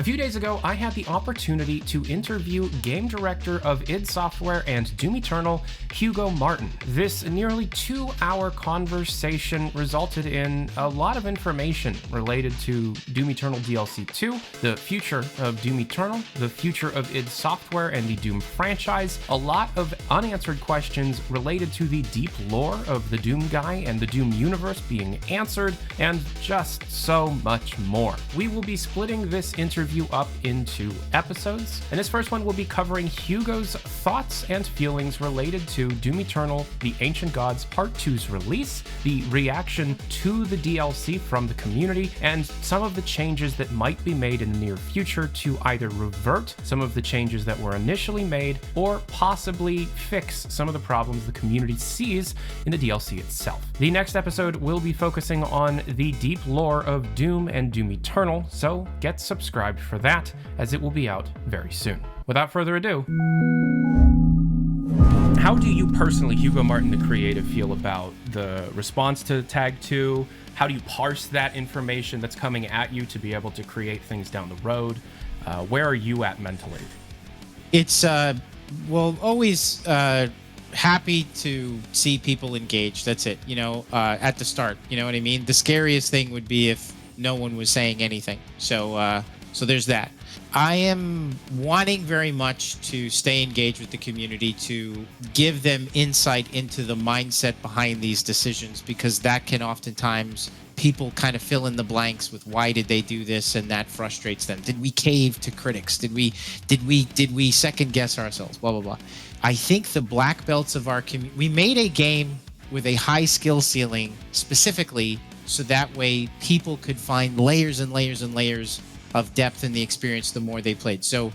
A few days ago, I had the opportunity to interview game director of id Software and Doom Eternal, Hugo Martin. This nearly 2-hour conversation resulted in a lot of information related to Doom Eternal DLC 2, the future of Doom Eternal, the future of id Software and the Doom franchise, a lot of unanswered questions related to the deep lore of the Doom guy and the Doom universe being answered, and just so much more. We will be splitting this interview up into episodes, and this first one will be covering Hugo's thoughts and feelings related to Doom Eternal, the Ancient Gods Part 2's release, the reaction to the DLC from the community, and some of the changes that might be made in the near future to either revert some of the changes that were initially made or possibly fix some of the problems the community sees in the DLC itself. The next episode will be focusing on the deep lore of Doom and Doom Eternal, so get subscribed for that, as it will be out very soon. Without further ado, how do you personally, Hugo Martin, the creative, feel about the response to Tag 2? How do you parse that information that's coming at you to be able to create things down the road? Where are you at mentally? It's, always happy to see people engage. That's it, at the start. You know what I mean? The scariest thing would be if no one was saying anything. So there's that. I am wanting very much to stay engaged with the community, to give them insight into the mindset behind these decisions, because that can oftentimes, people kind of fill in the blanks with why did they do this, and that frustrates them. Did we cave to critics? Did we second guess ourselves? Blah, blah, blah. I think the black belts of our community, we made a game with a high skill ceiling specifically so that way people could find layers and layers and layers of depth in the experience the more they played. So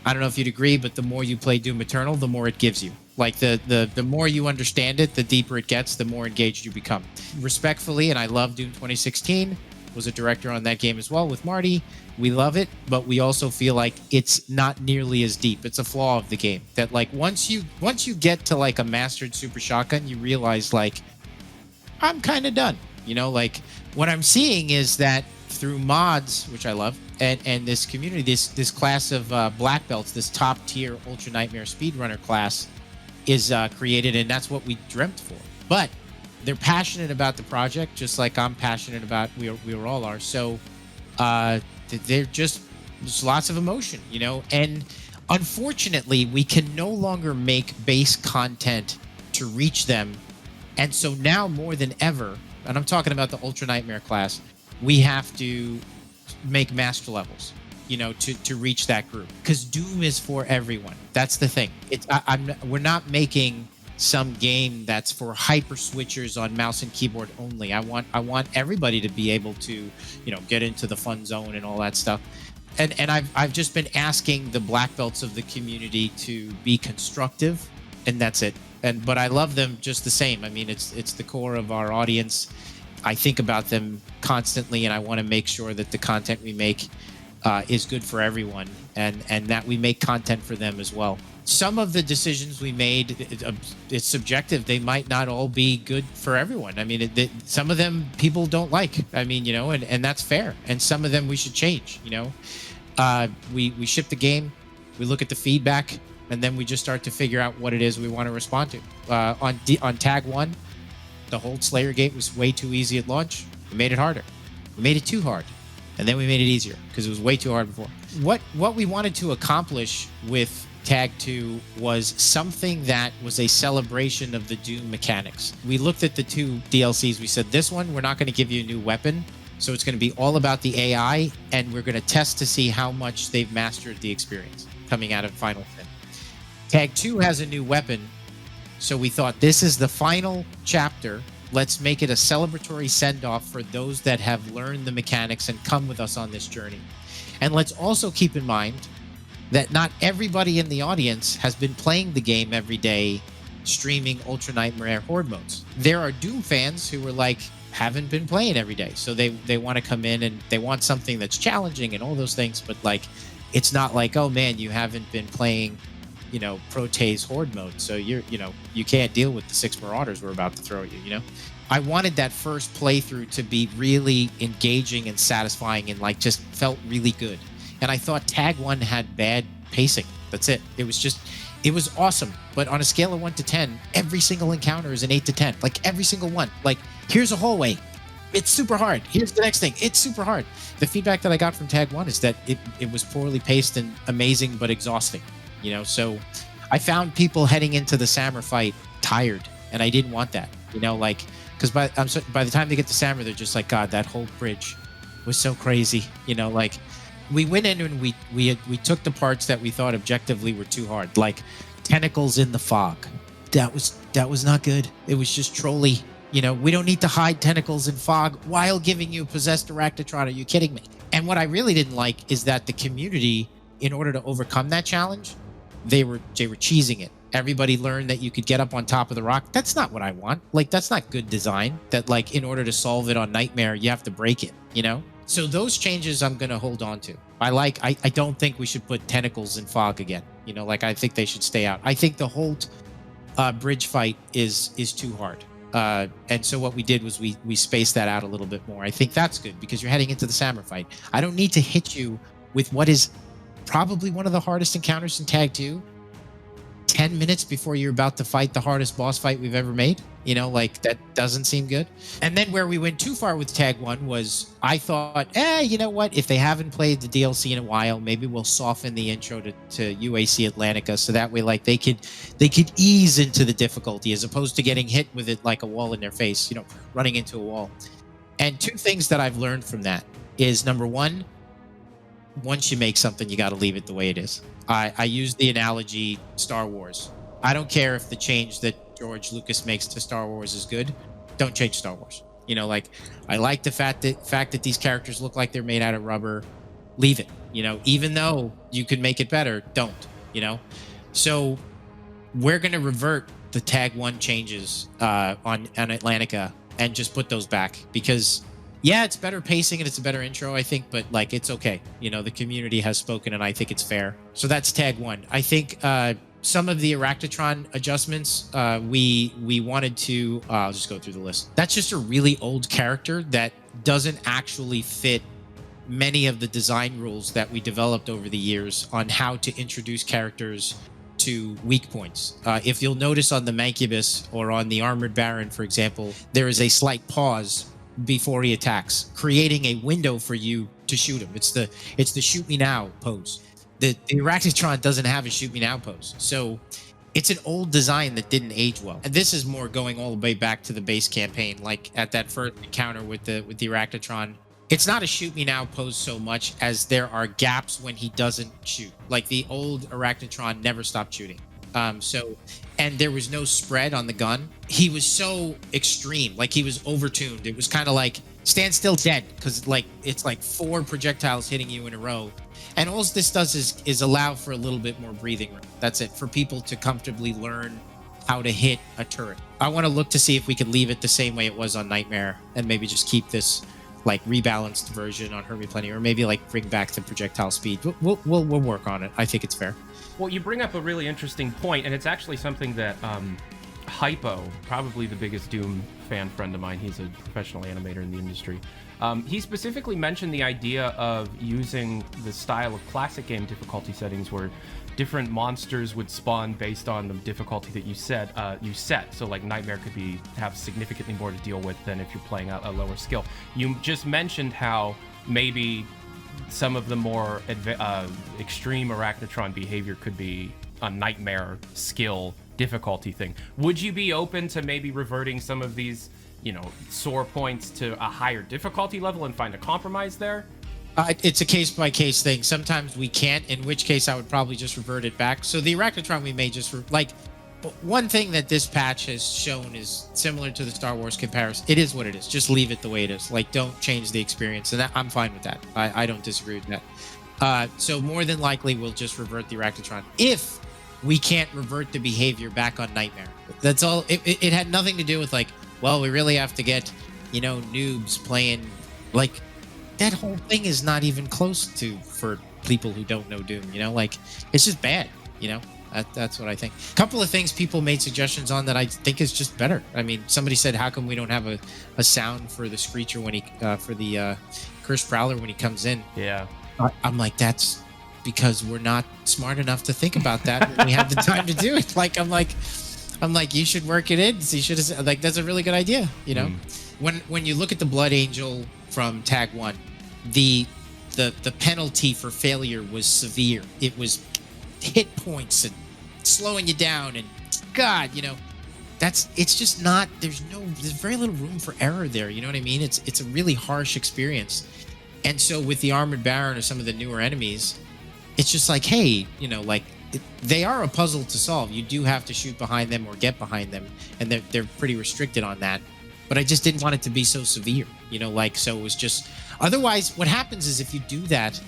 I don't know if you'd agree, but the more you play Doom Eternal, the more it gives you. Like the more you understand it, the deeper it gets, the more engaged you become. Respectfully, and I love Doom 2016, was a director on that game as well with Marty. We love it, but we also feel like it's not nearly as deep. It's a flaw of the game that like once you get to like a mastered super shotgun, you realize like I'm kind of done. Like what I'm seeing is that through mods, which I love, and this community, this class of black belts, this top tier Ultra Nightmare speedrunner class is created, and that's what we dreamt for. But they're passionate about the project, just like I'm passionate about. We all are. So they're just there's lots of emotion, And unfortunately, we can no longer make base content to reach them, and so now more than ever, and I'm talking about the Ultra Nightmare class, we have to make master levels, to reach that group, because Doom is for everyone. That's the thing. We're not making some game that's for hyper switchers on mouse and keyboard only. I want everybody to be able to, get into the fun zone and all that stuff. And I've just been asking the black belts of the community to be constructive, and that's it. But I love them just the same. I mean, it's the core of our audience. I think about them constantly, and I want to make sure that the content we make is good for everyone, and that we make content for them as well. Some of the decisions we made, it's subjective. They might not all be good for everyone. I mean, some of them people don't like. I mean, and that's fair. And some of them we should change. We ship the game, we look at the feedback, and then we just start to figure out what it is we want to respond to. On Tag 1. The Hold Slayer gate was way too easy at launch. We made it harder. We made it too hard. And then we made it easier because it was way too hard before. What we wanted to accomplish with Tag 2 was something that was a celebration of the Doom mechanics. We looked at the two DLCs. We said, this one, we're not going to give you a new weapon. So it's going to be all about the AI, and we're going to test to see how much they've mastered the experience coming out of Final Fin. Tag 2 has a new weapon. So we thought, this is the final chapter. Let's make it a celebratory send-off for those that have learned the mechanics and come with us on this journey. And let's also keep in mind that not everybody in the audience has been playing the game every day, streaming Ultra Nightmare Horde modes. There are Doom fans who were like, haven't been playing every day. So they want to come in and they want something that's challenging and all those things. But like, it's not like, oh man, you haven't been playing Protease Horde mode, so you can't deal with the 6 Marauders we're about to throw at you, I wanted that first playthrough to be really engaging and satisfying and like just felt really good. And I thought Tag 1 had bad pacing. That's it. It was awesome. But on a scale of 1 to 10, every single encounter is an 8 to 10. Like every single one. Like, here's a hallway. It's super hard. Here's the next thing. It's super hard. The feedback that I got from Tag 1 is that it was poorly paced and amazing, but exhausting. So I found people heading into the Sammer fight tired, and I didn't want that. Because by the time they get to Sammer, they're just like, God, that whole bridge was so crazy. Like, we went in and we took the parts that we thought objectively were too hard, like tentacles in the fog. That was not good. It was just trolly. We don't need to hide tentacles in fog while giving you a possessed Arachnotron. Are you kidding me? And what I really didn't like is that the community, in order to overcome that challenge, they were cheesing it. Everybody learned that you could get up on top of the rock. That's not what I want. Like, that's not good design. That, like, in order to solve it on Nightmare, you have to break it, So those changes I'm going to hold on to. I don't think we should put tentacles in fog again. I think they should stay out. I think the whole bridge fight is too hard. And so what we did was we spaced that out a little bit more. I think that's good because you're heading into the Sammer fight. I don't need to hit you with what is probably one of the hardest encounters in Tag 2 10 minutes before you're about to fight the hardest boss fight we've ever made. That doesn't seem good. And then where we went too far with Tag 1 was I thought, you know what? If they haven't played the DLC in a while, maybe we'll soften the intro to UAC Atlantica so that way they could ease into the difficulty as opposed to getting hit with it like a wall in their face, running into a wall. And two things that I've learned from that is, number one, once you make something, you got to leave it the way it is. I use the analogy Star Wars. I don't care if the change that George Lucas makes to Star Wars is good. Don't change Star Wars. I like the fact that these characters look like they're made out of rubber. Leave it. Even though you could make it better, don't. So we're going to revert the Tag 1 changes on Atlantica and just put those back because, yeah, it's better pacing and it's a better intro, I think, but it's okay. The community has spoken and I think it's fair. So that's Tag 1. I think some of the Arachnotron adjustments, we wanted to, I'll just go through the list. That's just a really old character that doesn't actually fit many of the design rules that we developed over the years on how to introduce characters to weak points. If you'll notice on the Mancubus or on the Armored Baron, for example, there is a slight pause before he attacks, creating a window for you to shoot him. It's the shoot me now pose. The Arachnotron doesn't have a shoot me now pose. So it's an old design that didn't age well. And this is more going all the way back to the base campaign, like at that first encounter with the Arachnotron. It's not a shoot me now pose so much as there are gaps when he doesn't shoot. Like the old Arachnotron never stopped shooting. And there was no spread on the gun. He was so extreme, like he was overtuned. It was kind of like stand still dead because it's like 4 projectiles hitting you in a row. And all this does is allow for a little bit more breathing room. That's it, for people to comfortably learn how to hit a turret. I want to look to see if we could leave it the same way it was on Nightmare and maybe just keep this like rebalanced version on Hermie Plenty, or maybe like bring back the projectile speed. We'll work on it. I think it's fair. Well, you bring up a really interesting point, and it's actually something that Hypo, probably the biggest Doom fan friend of mine, he's a professional animator in the industry. He specifically mentioned the idea of using the style of classic game difficulty settings where different monsters would spawn based on the difficulty that you set. So like Nightmare could have significantly more to deal with than if you're playing a lower skill. You just mentioned how maybe some of the more extreme Arachnotron behavior could be a Nightmare skill difficulty thing. Would you be open to maybe reverting some of these, sore points to a higher difficulty level and find a compromise there? It's a case-by-case thing. Sometimes we can't, in which case I would probably just revert it back. So the Arachnotron we may just... one thing that this patch has shown is similar to the Star Wars comparison. It is what it is. Just leave it the way it is. Don't change the experience. And I'm fine with that. I don't disagree with that. So more than likely, we'll just revert the Arachnotron if we can't revert the behavior back on Nightmare. That's all. It had nothing to do with we really have to get, noobs playing. That whole thing is not even close to for people who don't know Doom. It's just bad. That's what I think. A couple of things people made suggestions on that I think is just better. I mean, somebody said, how come we don't have a sound for the Screecher when he for the Cursed Prowler when he comes in? Yeah. I'm like, that's because we're not smart enough to think about that when we have the time to do it. Like, I'm like, you should work it in. So you should have, like, that's a really good idea. You know, when you look at the Blood Angel from Tag 1, the penalty for failure was severe. It was hit points and slowing you down, and God, you know, it's just not, there's very little room for error there. You know what I mean? It's a really harsh experience. And so with the Armored Baron or some of the newer enemies, it's just like, hey, you know, like they are a puzzle to solve. You do have to shoot behind them or get behind them, and they're pretty restricted on that. But I just didn't want it to be so severe, you know, like, so it was just, otherwise what happens is if you do that,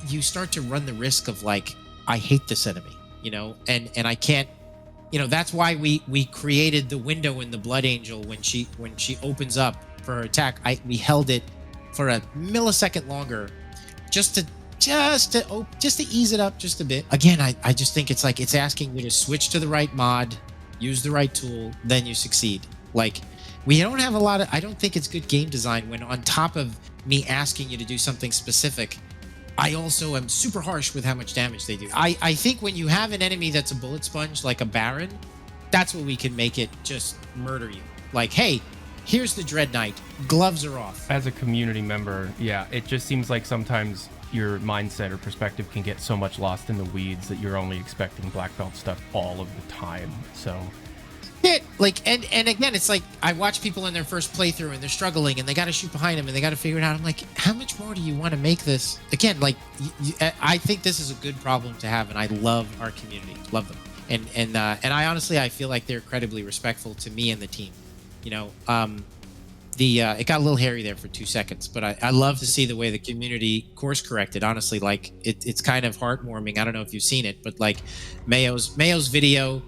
you start to run the risk of like, I hate this enemy, you know, and I can't, you know, that's why we created the window in the Blood Angel when she opens up for her attack. We held it for a millisecond longer, just to ease it up just a bit. Again, I just think it's like, it's asking you to switch to the right mod, use the right tool, then you succeed. Like, we don't have a lot of, I don't think it's good game design when on top of me asking you to do something specific, I also am super harsh with how much damage they do. I think when you have an enemy that's a bullet sponge, like a Baron, that's where we can make it just murder you. Like, hey, here's the Dread Knight, gloves are off. As a community member, yeah, it just seems like sometimes your mindset or perspective can get so much lost in the weeds that you're only expecting black belt stuff all of the time. So yeah, like, and again, it's like I watch people in their first playthrough and they're struggling and they got to shoot behind them and they got to figure it out. I'm like, how much more do you want to make this? Again, like, I think this is a good problem to have, and I love our community, love them, and I honestly, I feel like they're incredibly respectful to me and the team. You know, it got a little hairy there for 2 seconds, but I love to see the way the community course corrected. Honestly, like it's kind of heartwarming. I don't know if you've seen it, but like Mayo's video,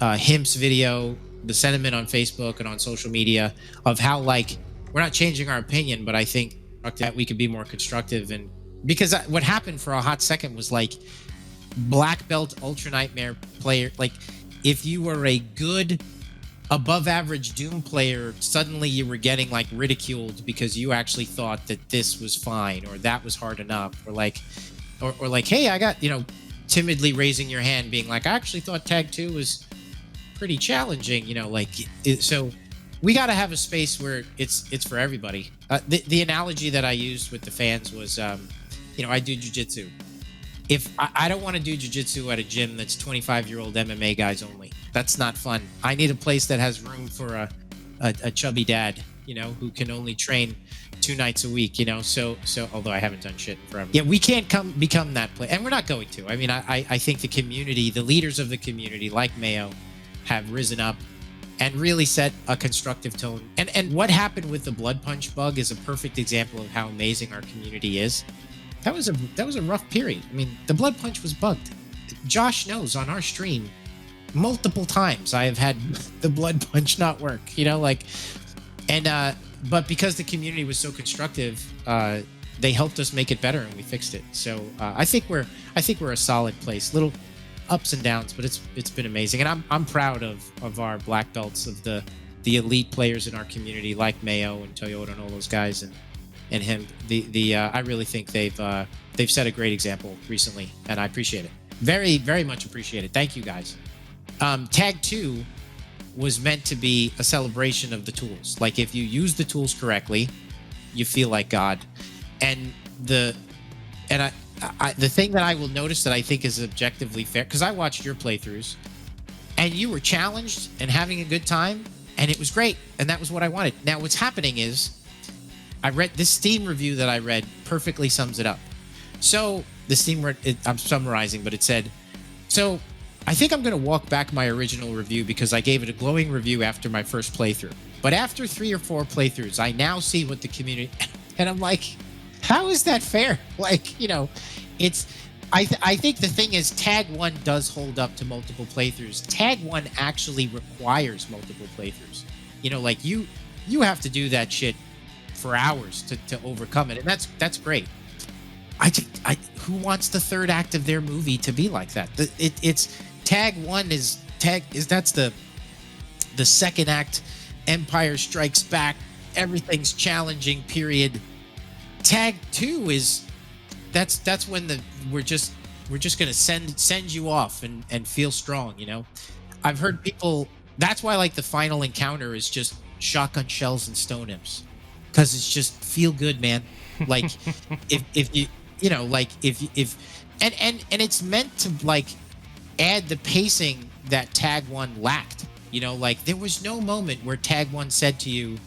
Himp's video, the sentiment on Facebook and on social media of how, like, we're not changing our opinion, but I think that we could be more constructive. And because what happened for a hot second was like black belt Ultra Nightmare player, like if you were a good above average Doom player, suddenly you were getting like ridiculed because you actually thought that this was fine or that was hard enough, or like hey, I got, you know, timidly raising your hand being like, I actually thought Tag 2 was pretty challenging, you know, like so we got to have a space where it's for everybody. The analogy that I used with the fans was, you know, I do jiu-jitsu. If I don't want to do jiu-jitsu at a gym that's 25-year-old MMA guys only, that's not fun. I need a place that has room for a chubby dad, you know, who can only train 2 nights a week, you know. So although I haven't done shit in forever, yeah, we can't become that place, and we're not going to. I mean, I think the community, the leaders of the community, like Mayo, have risen up and really set a constructive tone. And what happened with the blood punch bug is a perfect example of how amazing our community is. That was a rough period. I mean, the blood punch was bugged. Josh knows on our stream multiple times I have had the blood punch not work, you know, like, and but because the community was so constructive, they helped us make it better and we fixed it. So I think we're a solid place. Little ups and downs, but it's been amazing, and I'm proud of our black belts, of the elite players in our community like Mayo and Toyota and all those guys, and him. I really think they've set a great example recently, and I appreciate it. Very, very much appreciate it. Thank you guys. Tag 2 was meant to be a celebration of the tools. Like, if you use the tools correctly, you feel like God. And the thing that I will notice that I think is objectively fair, because I watched your playthroughs and you were challenged and having a good time, and it was great, and that was what I wanted. Now what's happening is, I read this Steam review that I read perfectly sums it up. So the Steam, I'm summarizing, but it said, so I think I'm going to walk back my original review because I gave it a glowing review after my first playthrough. But after 3 or 4 playthroughs, I now see what the community, and I'm like, how is that fair? Like, you know, I think the thing is, Tag 1 does hold up to multiple playthroughs. Tag 1 actually requires multiple playthroughs. You know, like you have to do that shit for hours to overcome it, and that's great. Who wants the third act of their movie to be like that? It's Tag 1 that's the second act. Empire Strikes Back. Everything's challenging. Period. Tag 2 is that's when we're just gonna send you off and feel strong. I've heard people. That's why like the final encounter is just shotgun shells and stone imps, because it's just feel good, man. Like if you like if and it's meant to like add the pacing that Tag 1 lacked. Like there was no moment where Tag 1 said to you,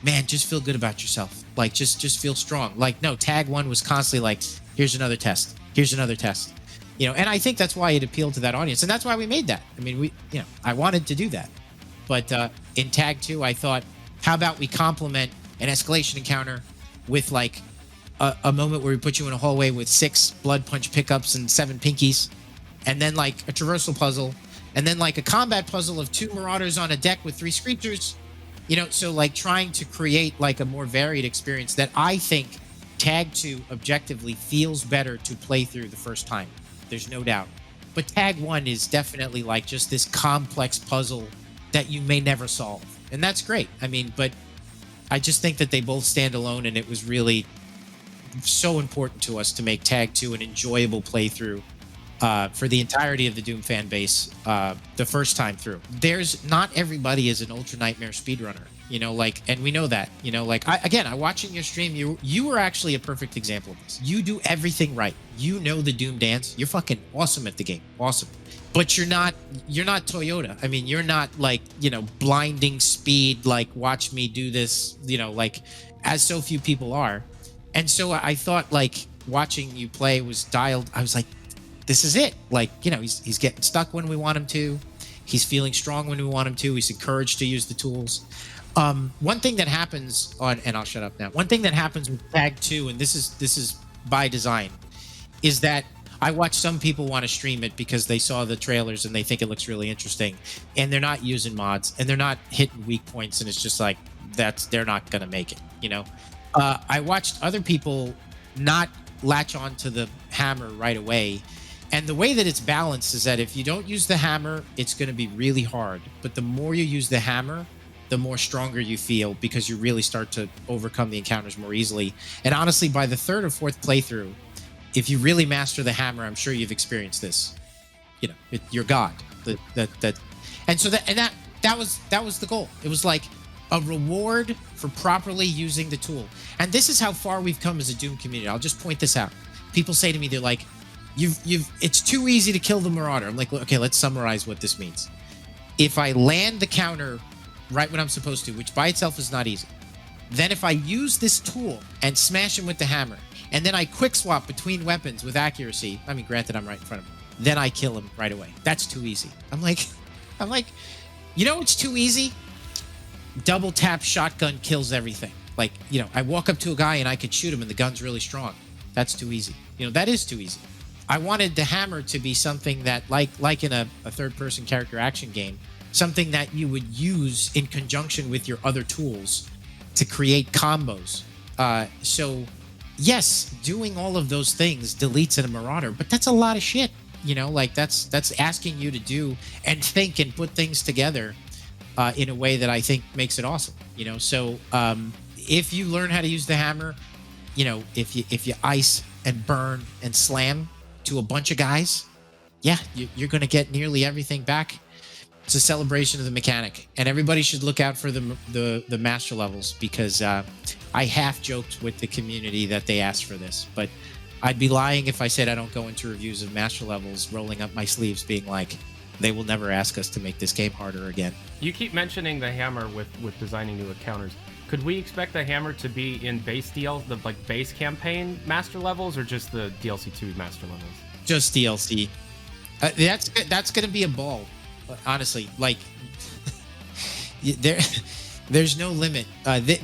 man, just feel good about yourself. Like just feel strong. Like no, Tag 1 was constantly like, here's another test. Here's another test. And I think that's why it appealed to that audience, and that's why we made that. I mean, I wanted to do that, but in Tag 2, I thought, how about we complement an escalation encounter with like a moment where we put you in a hallway with 6 blood punch pickups and 7 pinkies, and then like a traversal puzzle, and then like a combat puzzle of 2 marauders on a deck with 3 screechers. So like trying to create like a more varied experience that I think Tag 2 objectively feels better to play through the first time. There's no doubt. But Tag 1 is definitely like just this complex puzzle that you may never solve. And that's great. I mean, but I just think that they both stand alone, and it was really so important to us to make Tag 2 an enjoyable playthrough for the entirety of the Doom fan base the first time through. There's not everybody is an Ultra Nightmare speedrunner, and we know that, I watching your stream, you were actually a perfect example of this. You do everything right. The Doom dance. You're fucking awesome at the game. Awesome. But you're not Toyota. I mean, you're not like, blinding speed, like watch me do this, like as so few people are. And so I thought like watching you play was dialed. I was like, this is it. Like, he's getting stuck when we want him to. He's feeling strong when we want him to. He's encouraged to use the tools. One thing that happens and I'll shut up now. One thing that happens with Tag 2, and this is by design, is that I watch some people want to stream it because they saw the trailers and they think it looks really interesting, and they're not using mods and they're not hitting weak points, and it's just like they're not gonna make it. I watched other people not latch on to the hammer right away. And the way that it's balanced is that if you don't use the hammer, it's going to be really hard. But the more you use the hammer, the more stronger you feel, because you really start to overcome the encounters more easily. And honestly, by the 3rd or 4th playthrough, if you really master the hammer, I'm sure you've experienced this. You're God. And so that was the goal. It was like a reward for properly using the tool. And this is how far we've come as a Doom community. I'll just point this out. People say to me, they're like, it's too easy to kill the Marauder. I'm like, okay, let's summarize what this means. If I land the counter right when I'm supposed to, which by itself is not easy, then if I use this tool and smash him with the hammer, and then I quick swap between weapons with accuracy, I mean, granted, I'm right in front of him, then I kill him right away. That's too easy. I'm like, it's too easy? Double tap shotgun kills everything. Like, I walk up to a guy and I could shoot him and the gun's really strong. That's too easy. That is too easy. I wanted the hammer to be something that, like in a third-person character action game, something that you would use in conjunction with your other tools to create combos. So, yes, doing all of those things deletes in a Marauder, but that's a lot of shit. That's asking you to do and think and put things together in a way that I think makes it awesome. So if you learn how to use the hammer, if you ice and burn and slam to a bunch of guys, you're going to get nearly everything back. It's a celebration of the mechanic, and everybody should look out for the master levels, because I half joked with the community that they asked for this, but I'd be lying if I said I don't go into reviews of master levels rolling up my sleeves being like, they will never ask us to make this game harder again. You keep mentioning the hammer with designing new encounters. Could we expect the hammer to be in base base campaign master levels, or just the DLC 2 master levels? Just DLC. That's going to be a ball, honestly. Like, there's no limit.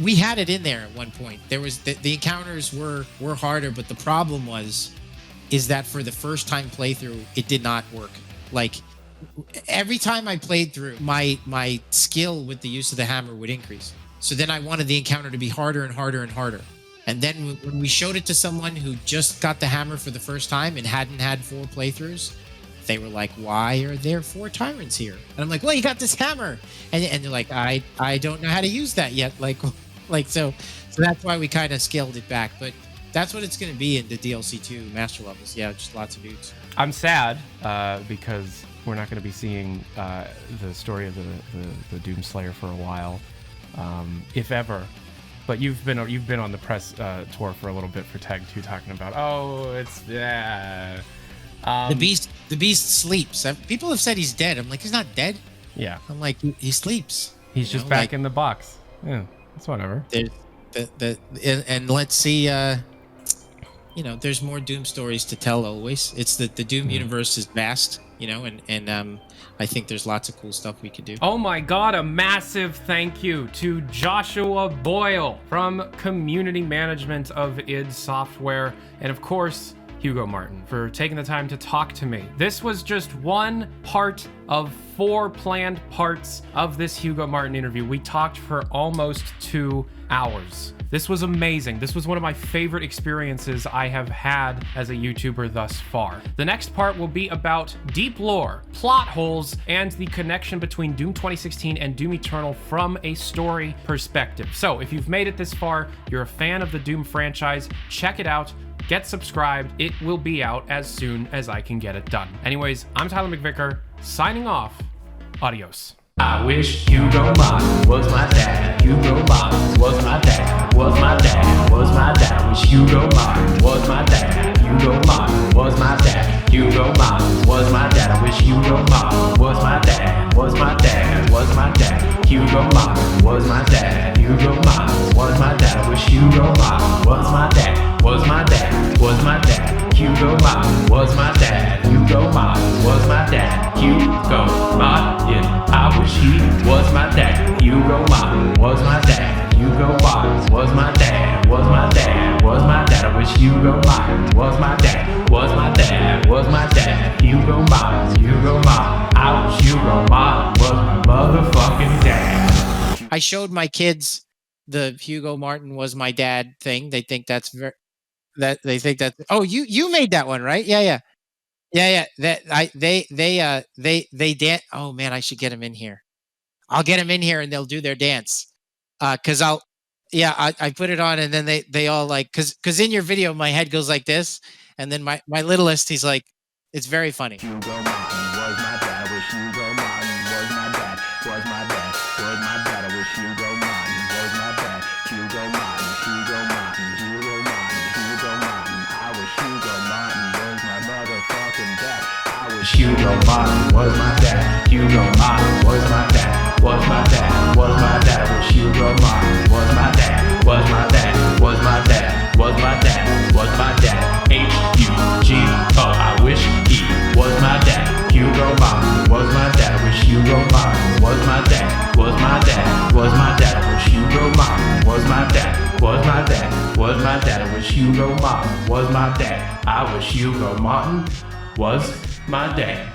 We had it in there at one point. There was the encounters were harder, but the problem is that for the first time playthrough, it did not work. Like, every time I played through, my skill with the use of the hammer would increase. So then I wanted the encounter to be harder and harder and harder. And then when we showed it to someone who just got the hammer for the first time and hadn't had 4 playthroughs, they were like, why are there 4 tyrants here? And I'm like, well, you got this hammer. And they're like, I don't know how to use that yet. So that's why we kind of scaled it back. But That's what it's going to be in the DLC 2 Master Levels. Yeah, just lots of dudes. I'm sad because we're not going to be seeing the story of the Doomslayer for a while, if ever. But you've been on the press tour for a little bit for Tag 2, talking about the beast sleeps. People have said he's dead. I'm like, he's not dead. Yeah. I'm like, he sleeps. He's just back in the box. Yeah, that's whatever. And let's see. There's more Doom stories to tell. Always, it's the Doom universe is vast. And I think there's lots of cool stuff we could do. Oh my God, a massive thank you to Joshua Boyle from Community Management of id Software, and of course, Hugo Martin for taking the time to talk to me. This was just one part of 4 planned parts of this Hugo Martin interview. We talked for almost 2 hours. This was amazing. This was one of my favorite experiences I have had as a YouTuber thus far. The next part will be about deep lore, plot holes, and the connection between Doom 2016 and Doom Eternal from a story perspective. So if you've made it this far, you're a fan of the Doom franchise, check it out. Get subscribed. It will be out as soon as I can get it done. Anyways, I'm Tyler McVicker, signing off. Adios. I wish Hugo Martin was my dad. Hugo Martin was my dad. Was my dad. Was my dad. I wish Hugo Martin was my dad. Hugo Martin was my dad. Hugo Martin was my dad. I wish Hugo Martin was my dad. Was my dad. Was my dad. Hugo Martin was my dad. Hugo Martin was my dad. I wish Hugo Martin was my dad. Was my dad. Was my dad. Hugo Martin was my dad. Hugo Martin was my dad. Hugo Martin. I wish he was my dad. Hugo Martin was my dad. Hugo Martin was my dad. Was my dad. Was my dad. I wish Hugo Martin was my dad. Was my dad. Was my dad. Hugo Martin. Hugo Martin. I wish Hugo Martin was my motherfucking dad. I showed my kids the Hugo Martin was my dad thing. They think that's oh, you made that one, right? Yeah. They dance. Oh man, I should get them in here. I'll get them in here and they'll do their dance. I put it on and then they all like, cause in your video my head goes like this, and then my littlest, he's like, it's very funny. Hugo Martin was my dad. I wish Hugo Martin was my dad. Was my dad. Was my dad. I wish Hugo Martin was my dad. Hugo Martin. Hugo Martin. Hugo Martin. Hugo Martin. I wish Hugo Martin was my motherfucking dad. I wish Hugo Martin was my dad. Hugo Martin was my dad. Was my dad. Was my dad. I wish Hugo Martin was my dad. Was my dad. Was my dad. Was my dad. Was my dad. Hugo. I wish he was my dad. Hugo Martin was my dad. I wish Hugo Martin was my dad. Was my dad. Was my dad. I wish Hugo Martin was my dad. Was my dad. Was my dad. I wish Hugo Martin was my dad. I wish Hugo Martin was my dad.